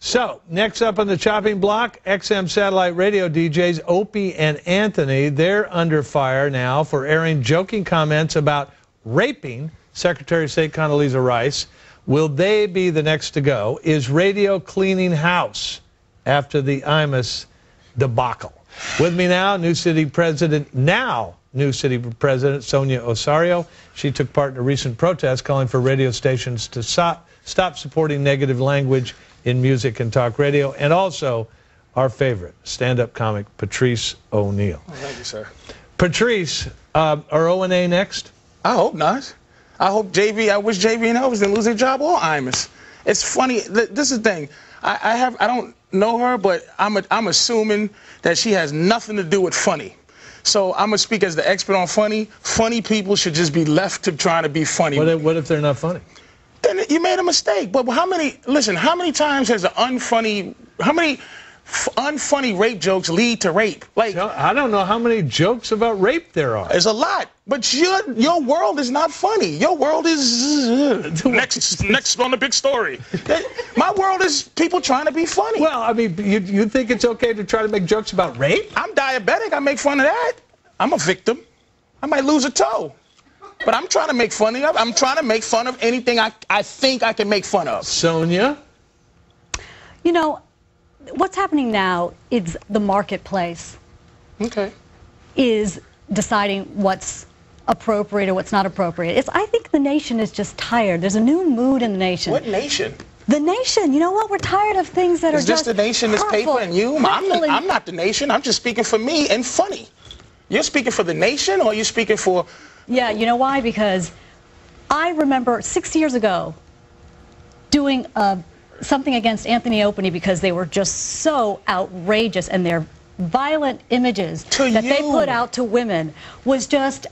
So, next up on the chopping block, XM satellite radio DJs Opie and Anthony. They're under fire now for airing joking comments about raping Secretary of State Condoleezza Rice. Will they be the next to go? Is radio cleaning house after the Imus debacle? With me now, New City President Sonia Osorio. She took part in a recent protest calling for radio stations to stop supporting negative language in music and talk radio, and also our favorite stand-up comic, Patrice O'Neal. Oh, thank you, sir. Patrice, are O&A next? I hope not. I wish JV and Elvis didn't lose their job or Imus. It's funny. This is the thing. I don't know her, but I'm assuming that she has nothing to do with funny. So I'm gonna speak as the expert on funny. Funny people should just be left to trying to be funny. What if they're not funny? Then you made a mistake. But how many times has how many unfunny rape jokes lead to rape? Like, I don't know how many jokes about rape there are. There's a lot. But your world is not funny. Your world is next on the big story. My world is people trying to be funny. Well, I mean, you think it's okay to try to make jokes about rape? I'm diabetic. I make fun of that. I'm a victim. I might lose a toe. But I'm trying to make fun of. I'm trying to make fun of anything I think I can make fun of. Sonia? You know, what's happening now is the marketplace is deciding what's appropriate or what's not appropriate. I think the nation is just tired. There's a new mood in the nation. What nation? The nation. You know what? We're tired of things that are just Is this the nation, this paper, and you? I'm not the nation. I'm just speaking for me and funny. You're speaking for the nation, or you're speaking for... Yeah, you know why? Because I remember 6 years ago doing something against Anthony Opie because they were just so outrageous, and their violent images that they put out to women was just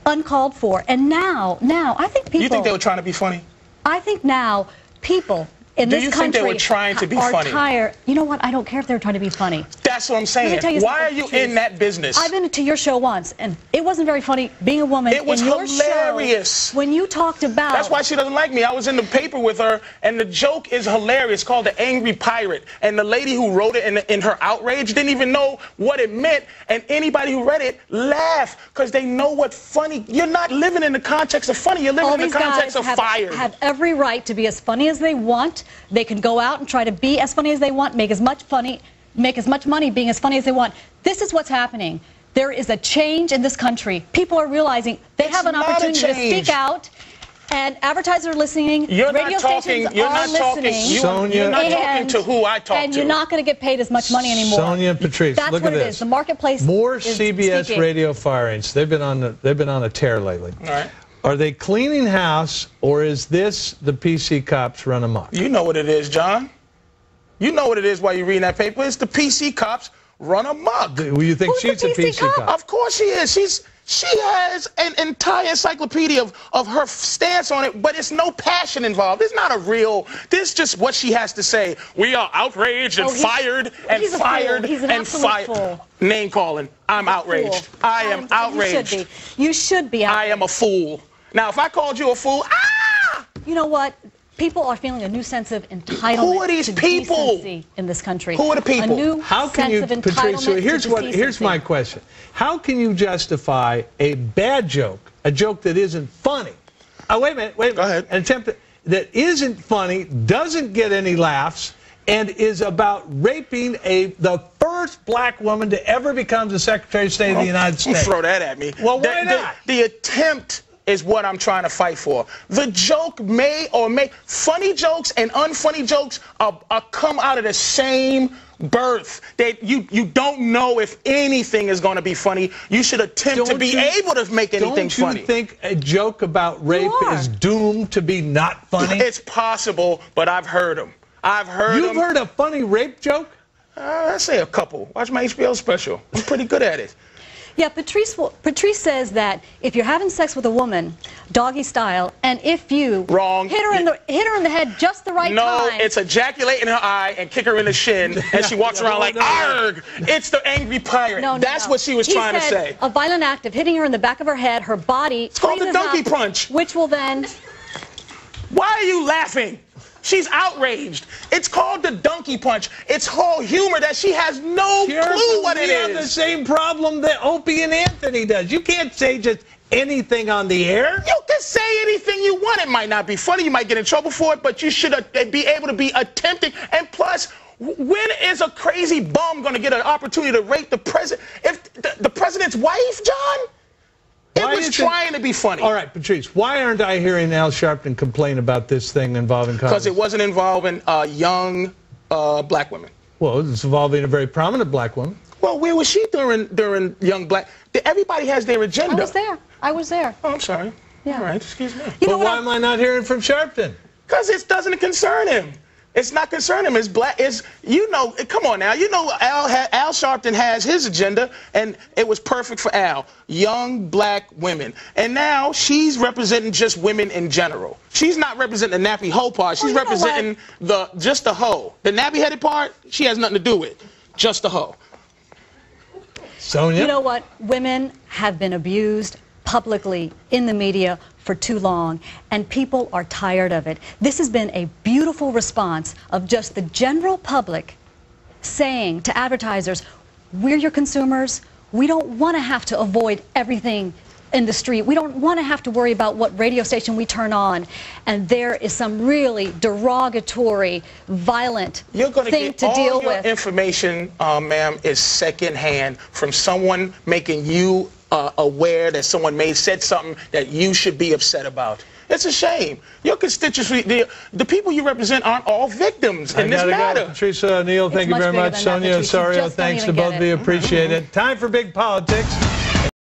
uncalled for. And now I think people... You think they were trying to be funny? I think now people in this country... Do you think they were trying to be funny? Tired. You know what? I don't care if they were trying to be funny. That's what I'm saying. Why are you in that business? I've been to your show once, and it wasn't very funny being a woman. It was in your hilarious. Show, when you talked about... That's why she doesn't like me. I was in the paper with her, and the joke is hilarious. It's called The Angry Pirate. And the lady who wrote it in her outrage didn't even know what it meant. And anybody who read it laughed because they know what funny... You're not living in the context of funny. You're living in the context of fire. Have every right to be as funny as they want. They can go out and try to be as funny as they want, make as much money being as funny as they want. This is what's happening. There is a change in this country. People are realizing they have an opportunity to speak out, and advertisers are listening. Radio stations are listening. Sonia, you're not talking to who I talk to. And you're not going to get paid as much money anymore. Sonia and Patrice, that's look what at it this. is. The marketplace More is CBS speaking. radio firings. They've been on a tear lately. All right. Are they cleaning house, or is this the PC cops run amok? You know what it is, John. You know what it is while you're reading that paper. It's the PC cops run amok. Do you think she's a PC cop? Of course she is. She has an entire encyclopedia of her stance on it, but it's no passion involved. It's not a real... This is just what she has to say. We are outraged and fired and fired and fired. Name calling. I'm outraged. I am outraged. You should be outraged. I am a fool. Now, if I called you a fool, you know what? People are feeling a new sense of entitlement. Who are these people decency in this country? Who are the people? A new sense of entitlement. So here's my question. How can you justify a bad joke, a joke that isn't funny? Oh, wait a minute. Go ahead. An attempt that isn't funny, doesn't get any laughs, and is about raping the first black woman to ever become the Secretary of State of the United States. Don't throw that at me. Well, why not? The attempt is what I'm trying to fight for. The joke funny jokes and unfunny jokes are come out of the same birth. You don't know if anything is going to be funny. You should attempt to be able to make anything funny. Don't you think a joke about rape is doomed to be not funny? It's possible, but I've heard them. You've heard a funny rape joke? I'd say a couple. Watch my HBO special. I'm pretty good at it. Yeah, Patrice says that if you're having sex with a woman, doggy style, and if you hit her in the head just the right time. No, it's ejaculate in her eye and kick her in the shin, and she walks around like, arg! It's the angry pirate. That's what she was trying to say. A violent act of hitting her in the back of her head, her body. It's called the donkey punch. Which will then... Why are you laughing? She's outraged. It's called the donkey punch. It's whole humor that she has no clue what it is. We have the same problem that Opie and Anthony does. You can't say just anything on the air. You can say anything you want. It might not be funny. You might get in trouble for it, but you should be able to be attempting. And plus, when is a crazy bum going to get an opportunity to rape the president? If the president's wife, John? It was trying to be funny. All right, Patrice, why aren't I hearing Al Sharpton complain about this thing involving Congress? Because it wasn't involving young black women. Well, it's involving a very prominent black woman. Well, where was she during young black? Everybody has their agenda. I was there. I was there. Oh, I'm sorry. Yeah. All right, excuse me. But why am I not hearing from Sharpton? Because it doesn't concern him. It's not concerning him. It's black. It's, you know, come on now. You know Al Sharpton has his agenda, and it was perfect for Al. Young black women. And now she's representing just women in general. She's not representing the nappy hoe part. She's representing just the hoe. The nappy-headed part, she has nothing to do with. Just the hoe. Sonia? You know what? Women have been abused publicly in the media for too long, and people are tired of it. This has been a beautiful response of just the general public saying to advertisers, we're your consumers. We don't want to have to avoid everything in the street. We don't want to have to worry about what radio station we turn on. And there is some really derogatory, violent thing to deal with. You're going to get all your information, ma'am, is secondhand from someone making you aware that someone said something that you should be upset about. It's a shame. Your constituency, the people you represent aren't all victims in this matter. Patrice O'Neal, thank you very much. Sonia Osorio, thanks to both of you. Appreciate it. Time for Big Politics.